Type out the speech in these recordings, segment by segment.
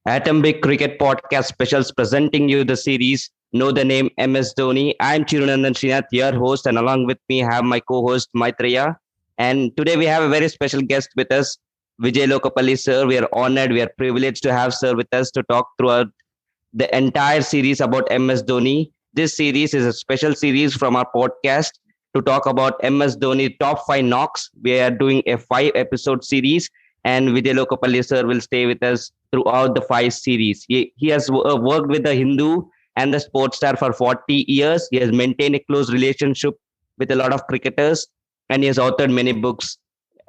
Atomic Cricket Podcast Specials presenting you the series Know the Name MS Dhoni. I'm Chirunandan Srinath, your host, and along with me have my co-host Maitreya. And today we have a very special guest with us, Vijay Lokapally Sir. We are honored, we are privileged to have Sir with us to talk throughout the entire series about MS Dhoni. This series is a special series from our podcast to talk about MS Dhoni top 5 knocks. We are doing a 5 episode series, and Vijay Lokapally Sir will stay with us throughout the 5 series. He has worked with the Hindu and the Sports Star for 40 years. He has maintained a close relationship with a lot of cricketers, and he has authored many books.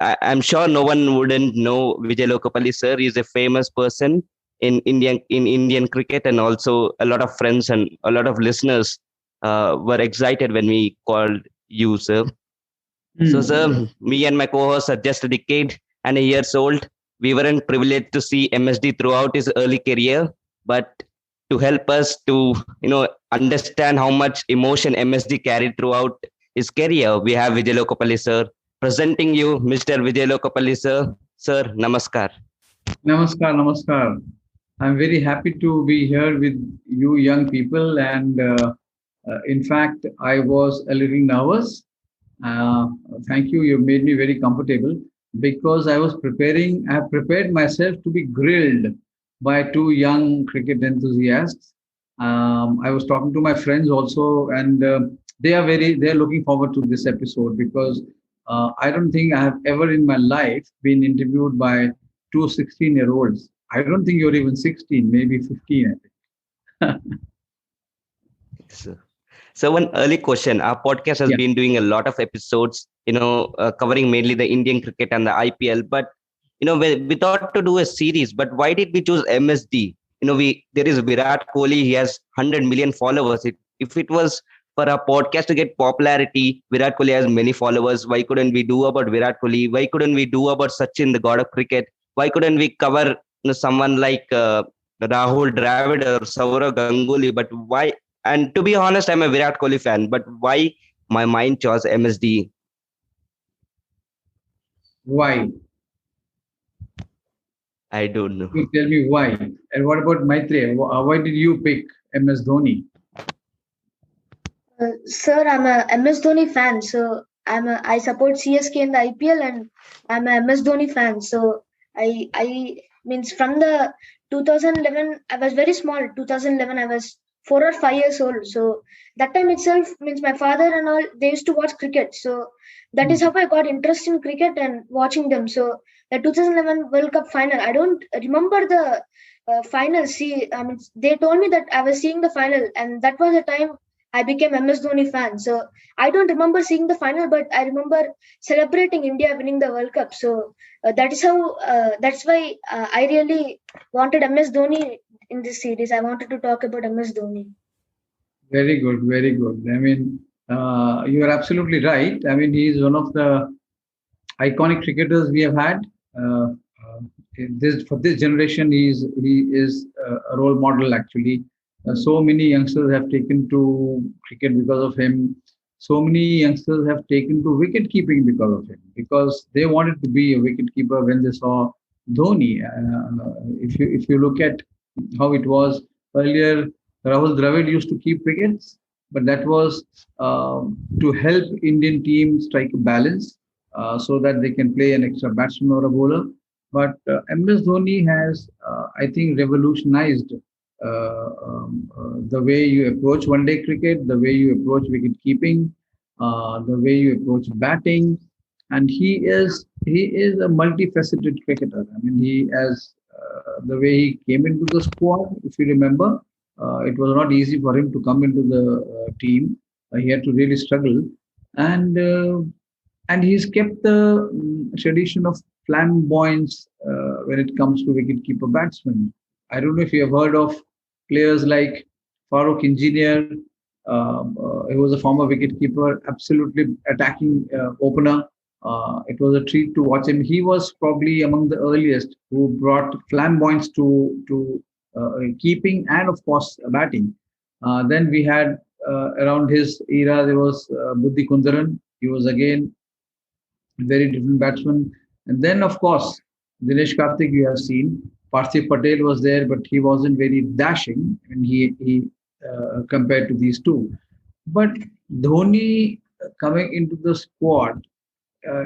I'm sure no one wouldn't know Vijay Lokapally Sir. He is a famous person in Indian cricket, and also a lot of friends and a lot of listeners were excited when we called you, sir. So, sir, me and my co-host are just a decade and a years old. We weren't privileged to see MSD throughout his early career, but to help us to understand how much emotion MSD carried throughout his career, we have Vijay Lokapally sir presenting you, Mr. Vijay Lokapally sir. Sir, namaskar. Namaskar, namaskar. I'm very happy to be here with you young people, and in fact, I was a little nervous. Uh, Thank you. You made me very comfortable because I was preparing. I have prepared myself to be grilled by two young cricket enthusiasts. I was talking to my friends also, and they are looking forward to this episode because I don't think I have ever in my life been interviewed by two 16-year-olds. I don't think you're even 16, maybe 15, I think. So, so one early question. Our podcast has Yeah. been doing a lot of episodes, covering mainly the Indian cricket and the IPL. But we thought to do a series. But why did we choose MSD? There is Virat Kohli. He has 100 million followers. If it was for our podcast to get popularity, Virat Kohli has many followers. Why couldn't we do about Virat Kohli? Why couldn't we do about Sachin, the god of cricket? Why couldn't we cover someone like Rahul Dravid or Saurav Ganguly? But why? And to be honest, I'm a Virat Kohli fan. But why my mind chose MSD? Why? I don't know. You tell me why. And what about Maitreya? Why did you pick MS Dhoni? Sir, I'm a MS Dhoni fan. So I support CSK in the IPL, and I'm a MS Dhoni fan. So I means from the 2011, I was very small. 2011, I was 4 or 5 years old. So that time itself means my father and all they used to watch cricket. So that is how I got interest in cricket and watching them. So the 2011 World Cup final, I don't remember the final. See, I mean, they told me that I was seeing the final, and that was the time I became MS Dhoni fan. So I don't remember seeing the final, but I remember celebrating India winning the World Cup. So that is how. That's why I really wanted MS Dhoni in this series. I wanted to talk about MS Dhoni. Very good, very good. I mean, you are absolutely right. I mean, he is one of the iconic cricketers we have had. Uh, for this generation, he is a role model actually. So many youngsters have taken to cricket because of him. So many youngsters have taken to wicket keeping because of him, because they wanted to be a wicket keeper when they saw Dhoni. If you look at how it was earlier, Rahul Dravid used to keep wickets, but that was to help Indian team strike a balance so that they can play an extra batsman or a bowler. But MS Dhoni has, I think, revolutionized the way you approach one-day cricket, the way you approach wicket keeping, the way you approach batting, and he is a multifaceted cricketer. I mean, he has the way he came into the squad. If you remember, it was not easy for him to come into the team. He had to really struggle, and and he's kept the tradition of flamboyance when it comes to wicketkeeper batsmen. I don't know if you have heard of players like Farooq Engineer. He was a former wicketkeeper, absolutely attacking opener. It was a treat to watch him. He was probably among the earliest who brought flamboyance to keeping and, of course, batting. Then we had around his era there was Buddhi Kundaran. He was again very different batsman. And then, of course, Dinesh Karthik you have seen. Parthiv Patel was there, but he wasn't very dashing, and he compared to these two. But Dhoni coming into the squad,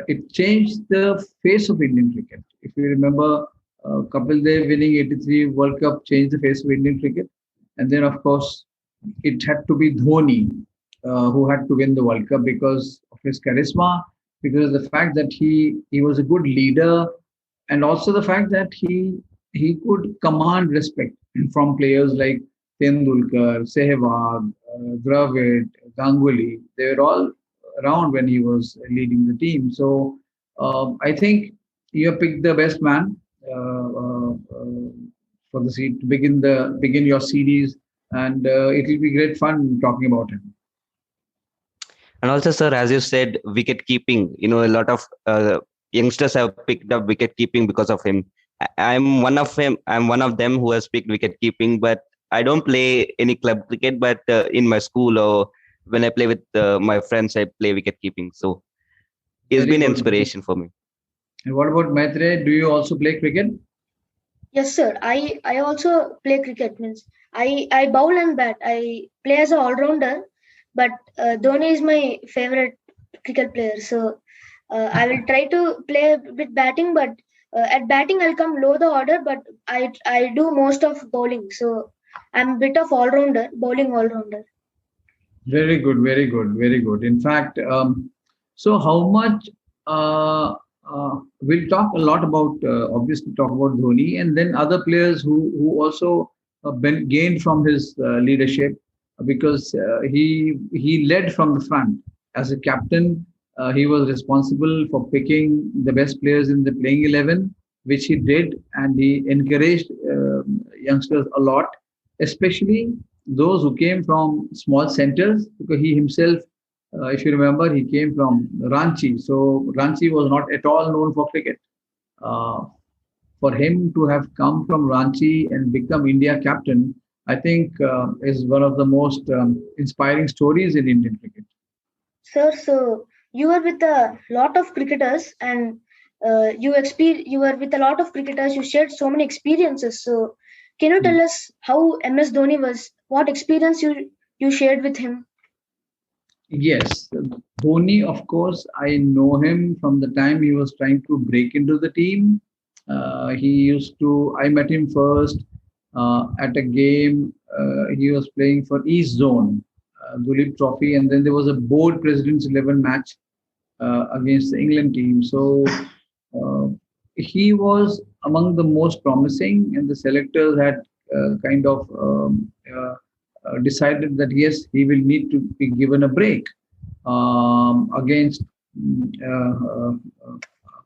it changed the face of Indian cricket. If you remember, Kapil Dev winning 83 World Cup changed the face of Indian cricket. And then, of course, it had to be Dhoni who had to win the World Cup because of his charisma, because of the fact that he was a good leader, and also the fact that he could command respect from players like Tendulkar, Sehwag, Dravid, Ganguly. They were all around when he was leading the team. So I think you have picked the best man for the seat to begin your series, and it will be great fun talking about him. And also, sir, as you said, wicket keeping. A lot of youngsters have picked up wicket keeping because of him. I'm one of him. I'm one of them who has picked wicket keeping, but I don't play any club cricket. But in my school or when I play with my friends, I play wicket keeping. So it's Very been good. inspiration for me. And what about Maitre? Do you also play cricket? Yes, sir. I also play cricket. Means I bowl and bat. I play as a all rounder, but Dhoni is my favorite cricket player. So I will try to play with batting, but at batting I'll come low the order, but I do most of bowling. So I'm a bit of all rounder, bowling all rounder. Very good, very good, very good. In fact, so how much we'll talk a lot about obviously talk about Dhoni and then other players who also gained from his leadership because he led from the front as a captain. He was responsible for picking the best players in the playing 11, which he did, and he encouraged youngsters a lot, especially those who came from small centers, because he himself, if you remember, he came from Ranchi. So Ranchi was not at all known for cricket. Uh, for him to have come from Ranchi and become India captain, I think is one of the most inspiring stories in Indian cricket. Sir, so you were with a lot of cricketers and you were with a lot of cricketers. You shared so many experiences. So can you tell us how MS Dhoni was? What experience you shared with him? Yes, Dhoni, of course, I know him from the time he was trying to break into the team. I met him first at a game. He was playing for East Zone, Dulip Trophy, and then there was a board President's 11 match against the England team. So uh, he was among the most promising, and the selectors had kind of decided that yes, he will need to be given a break against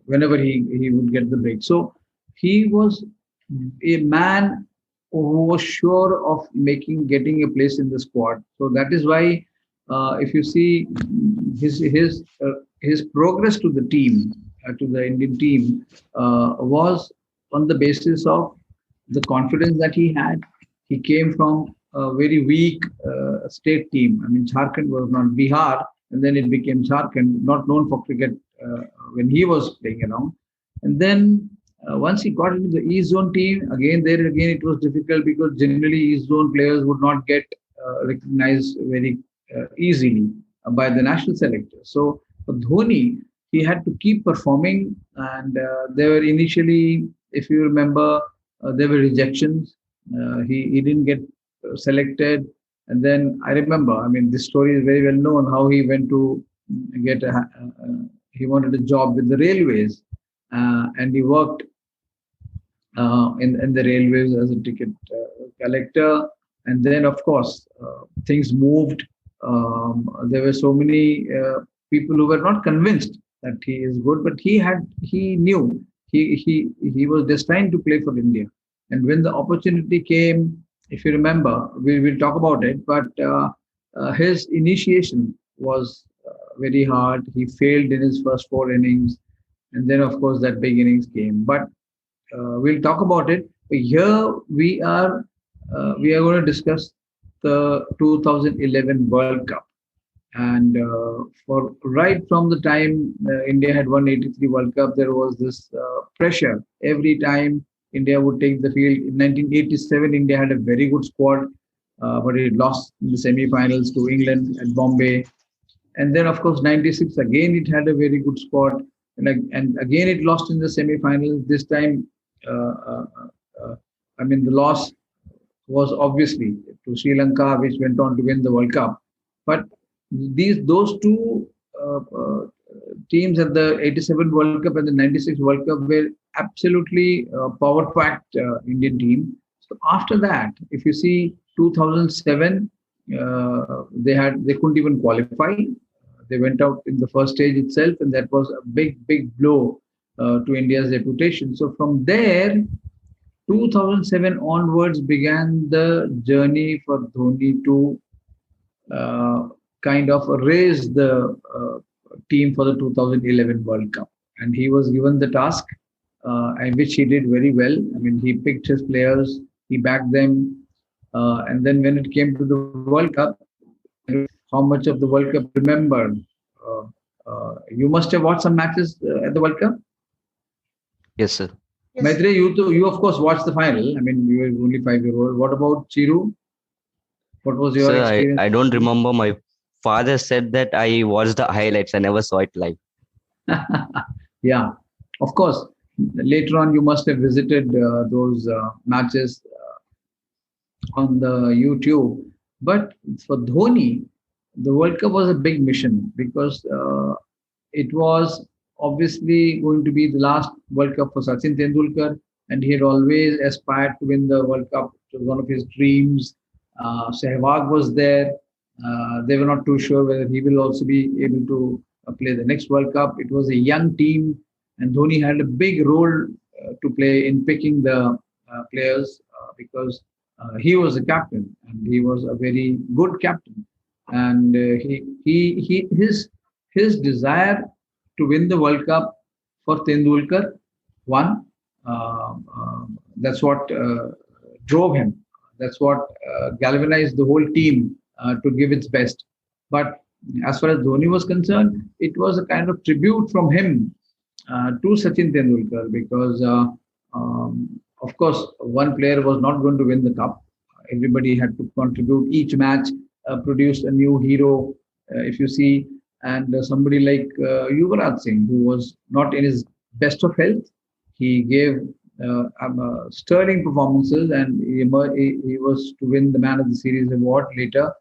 whenever he would get the break. So he was a man who was sure of getting a place in the squad. So that is why, if you see his progress to the team, to the Indian team, was on the basis of the confidence that he had. He came from a very weak state team. I mean, Jharkhand was not Bihar, and then it became Jharkhand, not known for cricket when he was playing around. And then once he got into the East Zone team, again it was difficult because generally East Zone players would not get recognized very easily by the national selectors. So for Dhoni, he had to keep performing, and there were initially, if you remember, there were rejections. He didn't get selected, and then I remember. I mean, this story is very well known. How he went to get he wanted a job with the railways, and he worked in the railways as a ticket collector. And then, of course, things moved. There were so many people who were not convinced that he is good, but he knew he was destined to play for India. And when the opportunity came, if you remember, we will talk about it, but his initiation was very hard. He failed in his first four innings, and then, of course, that big innings came. But we'll talk about it. Here we are going to discuss the 2011 World Cup. And for right from the time India had won 83 World Cup, there was this pressure every time India would take the field. In 1987, India had a very good squad, but it lost in the semi-finals to England at Bombay. And then, of course, 96, again, it had a very good squad. And again, it lost in the semi-finals. This time, uh, uh, the loss was obviously to Sri Lanka, which went on to win the World Cup. But those two teams at the 87 World Cup and the 96 World Cup were absolutely power-packed Indian team. So after that, if you see 2007, they couldn't even qualify. They went out in the first stage itself, and that was a big blow to India's reputation. So from there, 2007 onwards began the journey for Dhoni to kind of raise the team for the 2011 World Cup. And he was given the task, and which he did very well. I mean, he picked his players, he backed them. And then when it came to the World Cup, how much of the World Cup remembered? You must have watched some matches at the World Cup. Yes, sir. Yes. Maitreya, you of course watched the final. I mean, you were only 5-year-old. What about Chiru? What was your Sir, experience? I don't remember. My father said that I watched the highlights. I never saw it live. Yeah, of course. Later on, you must have visited those matches on the YouTube. But for Dhoni, the World Cup was a big mission because it was obviously going to be the last World Cup for Sachin Tendulkar, and he had always aspired to win the World Cup. It was one of his dreams. Sehwag was there. They were not too sure whether he will also be able to play the next World Cup. It was a young team, and Dhoni had a big role to play in picking the players because he was a captain, and he was a very good captain. And his desire to win the World Cup for Tendulkar won. That's what drove him. That's what galvanized the whole team to give its best. But as far as Dhoni was concerned, it was a kind of tribute from him to Sachin Tendulkar because, of course, one player was not going to win the cup. Everybody had to contribute. Each match produced a new hero. If you see, and somebody like Yuvraj Singh, who was not in his best of health, he gave sterling performances, and he was to win the Man of the Series award later.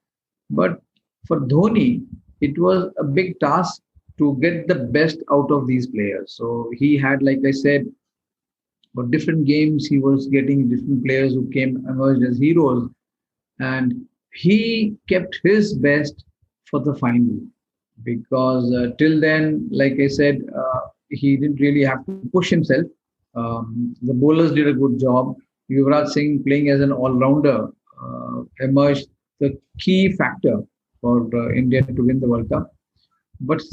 But for Dhoni, it was a big task to get the best out of these players. So he had, like I said, for different games, he was getting different players who emerged as heroes, and he kept his best for the final because till then, like I said, he didn't really have to push himself. The bowlers did a good job. Yuvraj Singh, playing as an all-rounder, emerged the key factor for India to win the World Cup. But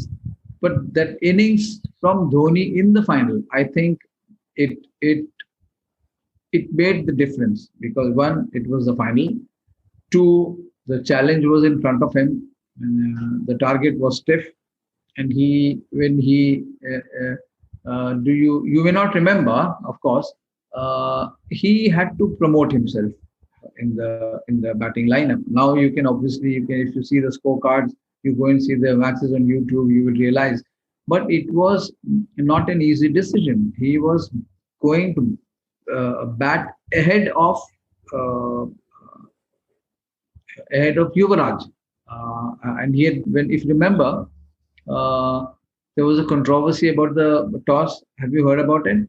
that innings from Dhoni in the final, I think it made the difference because one, it was the final. Two, the challenge was in front of him. The target was stiff, and you may not remember, of course, he had to promote himself in the batting lineup. Now you can if you see the scorecards, you go and see the matches on YouTube, you will realize. But it was not an easy decision. He was going to bat ahead of Yuvraj, and if you remember, there was a controversy about the toss. Have you heard about it?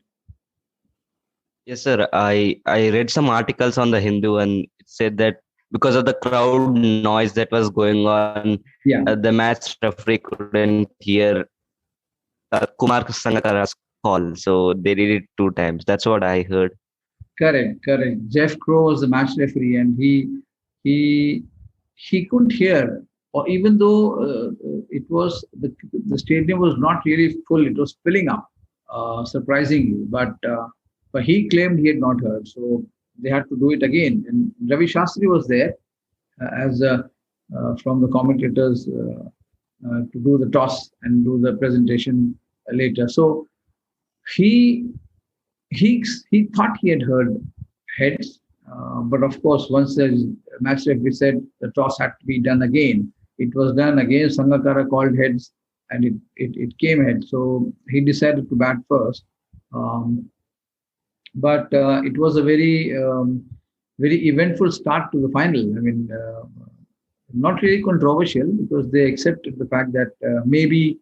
Yes, sir. I read some articles on the Hindu, and it said that because of the crowd noise that was going on, Yeah. the match referee couldn't hear Kumar Sangatara's call, so they did it 2 times. That's what I heard. Correct. Jeff Crow was the match referee, and he couldn't hear, or even though it was the stadium was not really full, it was filling up, surprisingly. But he claimed he had not heard, so they had to do it again. And Ravi Shastri was there as from the commentators to do the toss and do the presentation later. So he he thought he had heard heads, but of course, once the match referee said the toss had to be done again, it was done again. Sangakkara called heads, and it came heads. So he decided to bat first. Um, but it was a very eventful start to the final. I mean, not really controversial because they accepted the fact that maybe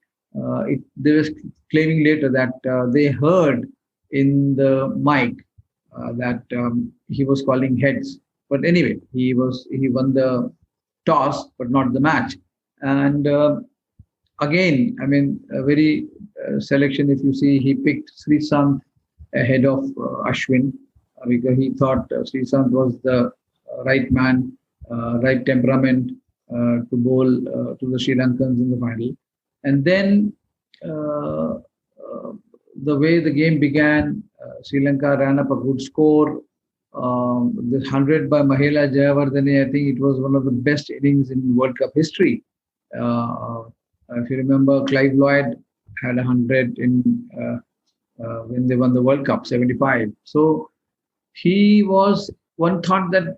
they were claiming later that they heard in the mic that he was calling heads. But anyway, he won the toss, but not the match. And again, I mean, a very selection. If you see, he picked Sri Sant ahead of Ashwin because he thought Sri Sant was the right man, right temperament to bowl to the Sri Lankans in the final. And then the way the game began, Sri Lanka ran up a good score. The 100 by Mahela Jayawardene, I think it was one of the best innings in World Cup history. If you remember, Clive Lloyd had 100 in when they won the World Cup, 75. So one thought that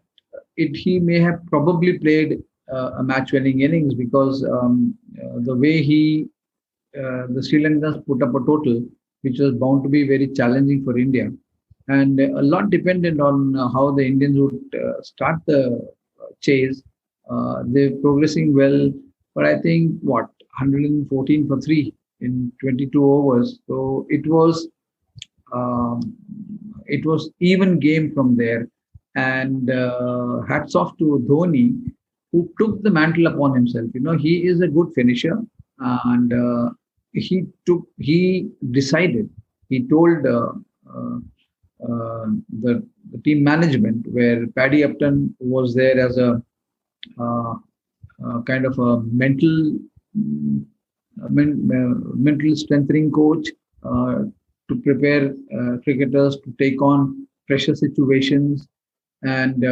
he may have probably played a match-winning innings because the way the Sri Lankans put up a total, which was bound to be very challenging for India. And a lot depended on how the Indians would start the chase. They're progressing well, but I think 114 for 3 in 22 overs. So it was even game from there. And hats off to Dhoni, who took the mantle upon himself. You know, he is a good finisher, and he decided. He told the team management, where Paddy Upton was there as a kind of a mental strengthening coach to prepare cricketers to take on pressure situations, and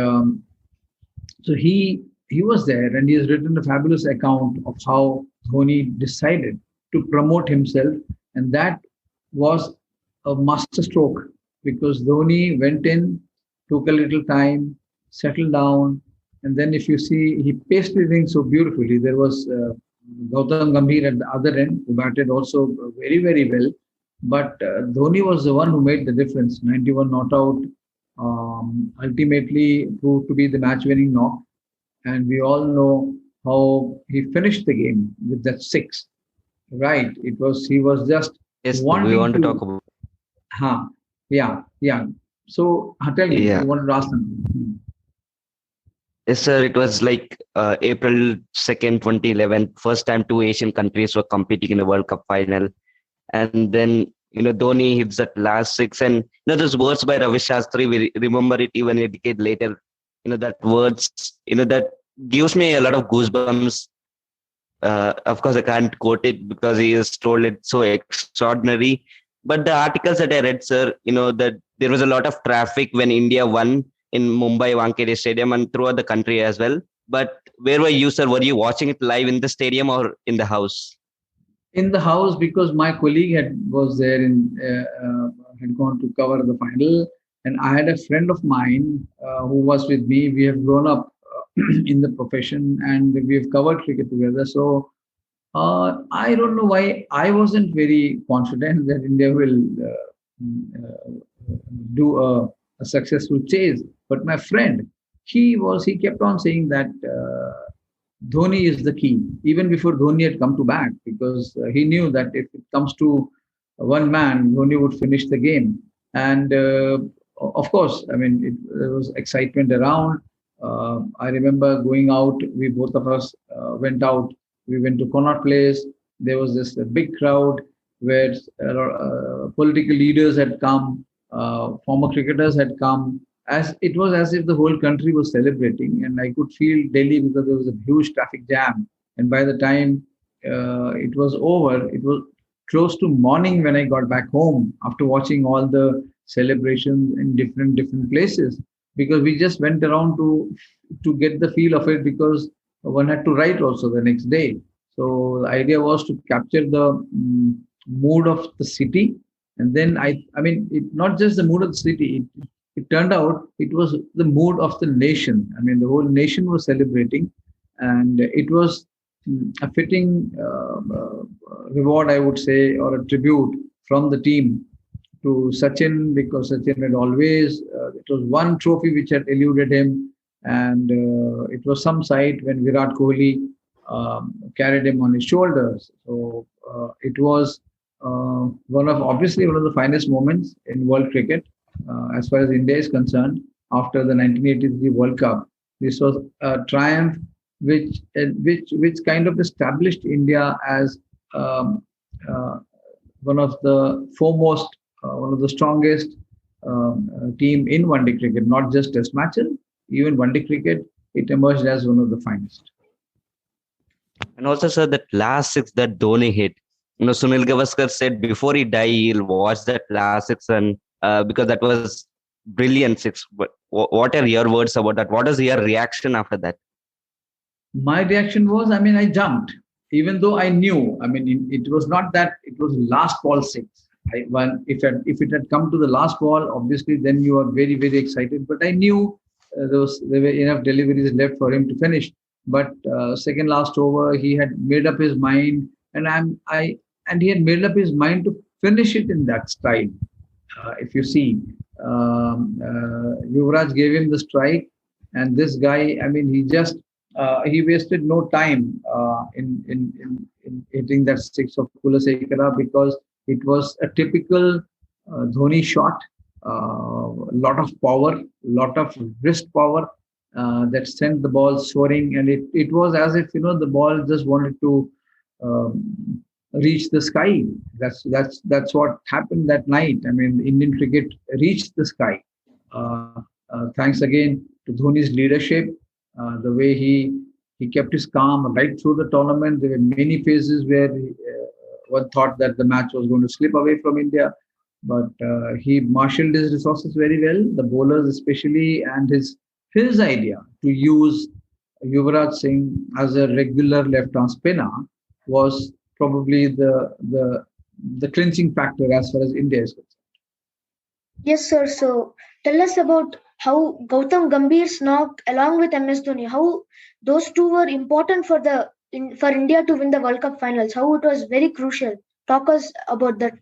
so he was there, and he has written a fabulous account of how Dhoni decided to promote himself, and that was a masterstroke because Dhoni went in, took a little time, settled down, and then if you see, he paced the thing so beautifully. There was Gautam Gambhir at the other end, who batted also very, very well. But Dhoni was the one who made the difference. 91 not out, ultimately proved to be the match-winning knock. And we all know how he finished the game with that 6. Right? He was just Yes, wanting we want to talk about. Yeah. So tell me, Yeah. you wanted to ask them. Yes, sir. It was like April 2nd, 2011. First time two Asian countries were competing in the World Cup final. And then, Dhoni hits that last 6. And, those words by Ravi Shastri, we remember it even a decade later. That words, that gives me a lot of goosebumps. Of course, I can't quote it because he has told it so extraordinary. But the articles that I read, sir, that there was a lot of traffic when India won in Mumbai Wankhede Stadium and throughout the country as well. But where were you, sir? Were you watching it live in the stadium or in the house? In the house, because my colleague was there had gone to cover the final, and I had a friend of mine who was with me. We have grown up in the profession, and we have covered cricket together. So I don't know why I wasn't very confident that India will do a successful chase. But my friend, he kept on saying that Dhoni is the key, even before Dhoni had come to bat, because he knew that if it comes to one man, Dhoni would finish the game. And of course, I mean, there was excitement around. I remember going out, both of us went out. We went to Connaught Place. There was this big crowd where political leaders had come, former cricketers had come. It was as if the whole country was celebrating, and I could feel Delhi because there was a huge traffic jam. And by the time it was over, it was close to morning when I got back home after watching all the celebrations in different places, because we just went around to get the feel of it, because one had to write also the next day. So the idea was to capture the mood of the city And then I mean, not just the mood of the city. It turned out it was the mood of the nation. I mean, the whole nation was celebrating, and it was a fitting reward, I would say, or a tribute from the team to Sachin, because Sachin had always, it was one trophy which had eluded him, and it was some sight when Virat Kohli carried him on his shoulders. So it was obviously one of the finest moments in world cricket as far as India is concerned after the 1983 World Cup. This was a triumph which kind of established India as one of the foremost, one of the strongest team in one-day cricket, not just Test matches, even one-day cricket. It emerged as one of the finest. And also, sir, that last six that Dhoni hit, Sunil Gavaskar said before he died, he'll watch that last six, and because that was brilliant six. But what are your words about that? What is your reaction after that? My reaction was, I mean, I jumped, even though I knew. I mean, it was not that it was last ball six. If it had come to the last ball, obviously, then you are very, very excited. But I knew there were enough deliveries left for him to finish. But second last over, he had made up his mind, and he had made up his mind to finish it in that style. If you see, Yuvraj gave him the strike, and this guy, I mean, he wasted no time in hitting that six of Kulasekara, because it was a typical Dhoni shot, lot of power, lot of wrist power that sent the ball soaring, and it was as if the ball just wanted to reach the sky. That's what happened that night. I mean, Indian cricket reached the sky. Thanks again to Dhoni's leadership, the way he kept his calm right through the tournament. There were many phases where one thought that the match was going to slip away from India, but he marshaled his resources very well, the bowlers especially, and his idea to use Yuvraj Singh as a regular left-arm spinner was probably the clinching factor as far as India is concerned. Yes, sir. So tell us about how Gautam Gambhir's knock along with MS Dhoni, how those two were important for India to win the World Cup finals, how it was very crucial. Talk us about that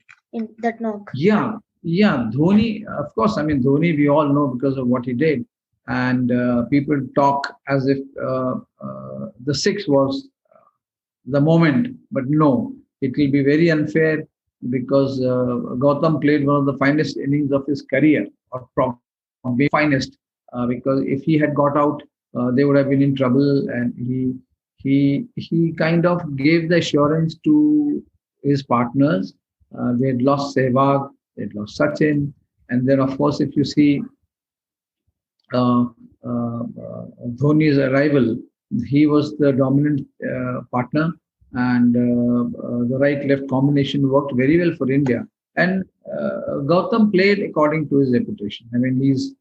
knock. Yeah. Dhoni, of course. I mean, Dhoni, we all know because of what he did. And people talk as if the six was the moment, but no, it will be very unfair, because Gautam played one of the finest innings of his career, or probably finest, because if he had got out, they would have been in trouble. And he kind of gave the assurance to his partners. They had lost Sehwag, they had lost Sachin, and then of course, if you see Dhoni's arrival, he was the dominant partner, and the right-left combination worked very well for India. And Gautam played according to his reputation. I mean, he's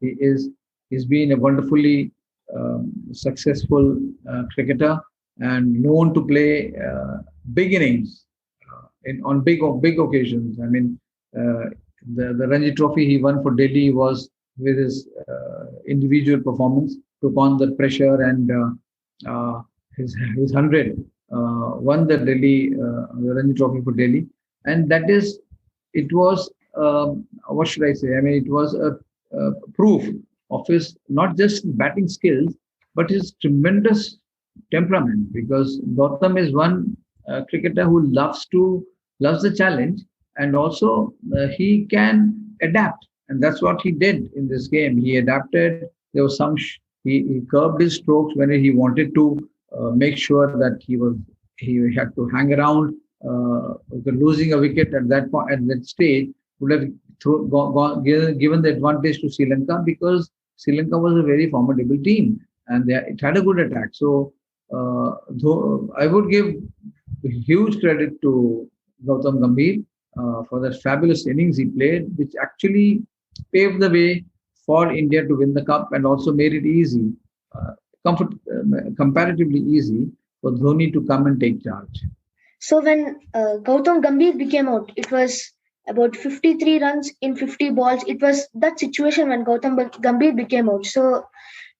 been a wonderfully successful cricketer, and known to play big innings on big occasions. I mean, the Ranji Trophy he won for Delhi was with his individual performance, took on the pressure, and his 100 won the Ranji Trophy for Delhi. And it was what should I say? I mean, it was a proof of his not just batting skills, but his tremendous temperament, because Gautam is one cricketer who loves the challenge, and also he can adapt. And that's what he did in this game. He adapted. There was he curbed his strokes when he wanted to make sure that he had to hang around. Losing a wicket at that stage would have given the advantage to Sri Lanka, because Sri Lanka was a very formidable team, and it had a good attack. So I would give huge credit to Gautam Gambhir for the fabulous innings he played, which actually paved the way for India to win the cup, and also made it easy, comparatively easy, for Dhoni to come and take charge. So when Gautam Gambhir became out, it was about 53 runs in 50 balls. It was that situation when Gambhir became out. So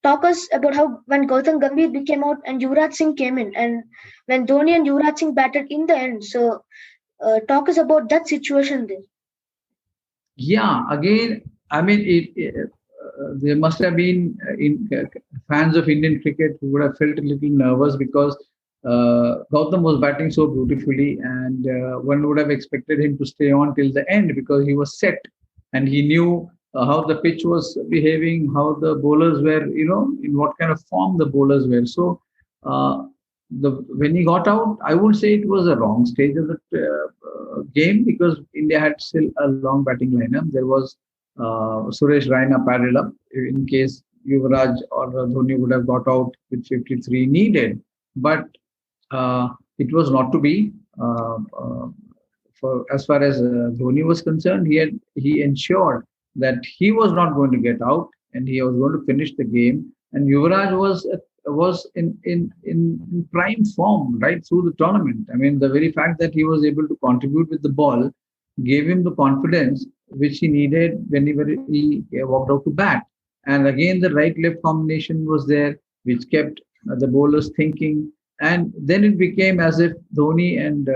talk us about how when Gautam Gambhir became out and Yuvraj Singh came in, and when Dhoni and Yuvraj Singh batted in the end. So talk us about that situation there. Yeah, again, I mean, there must have been fans of Indian cricket who would have felt a little nervous because Gautam was batting so beautifully, and one would have expected him to stay on till the end because he was set and he knew how the pitch was behaving, how the bowlers were, in what kind of form the bowlers were. So, when he got out, I would say it was a wrong stage of the game because India had still a long batting lineup. There was Suresh Raina padded up in case Yuvraj or Dhoni would have got out with 53 needed. But it was not to be. For as far as Dhoni was concerned, he ensured that he was not going to get out and he was going to finish the game. And Yuvraj was in prime form right through the tournament. I mean, the very fact that he was able to contribute with the ball gave him the confidence which he needed whenever he walked out to bat. And again, the right-left combination was there, which kept the bowlers thinking. And then it became as if Dhoni and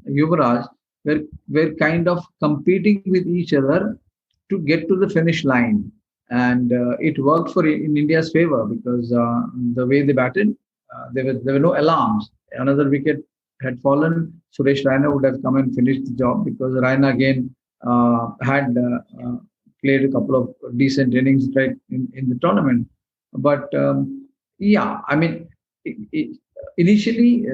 Yuvraj were kind of competing with each other to get to the finish line. And it worked in India's favor because the way they batted, there were no alarms. Another wicket had fallen, Suresh Raina would have come and finished the job because Raina again had played a couple of decent innings right in the tournament. But yeah, I mean, initially,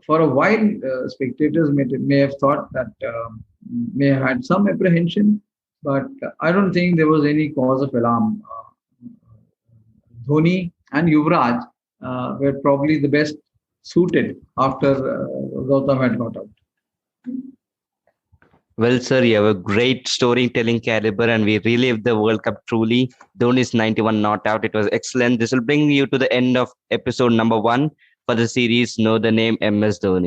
for a while, spectators may have thought that may have had some apprehension, but I don't think there was any cause of alarm. Dhoni and Yuvraj were probably the best suited after Gautam had got out. Well, sir, you have a great storytelling caliber, and we relived the World Cup truly. Dhoni's 91 not out. It was excellent. This will bring you to the end of episode number 1 for the series Know the Name MS Dhoni.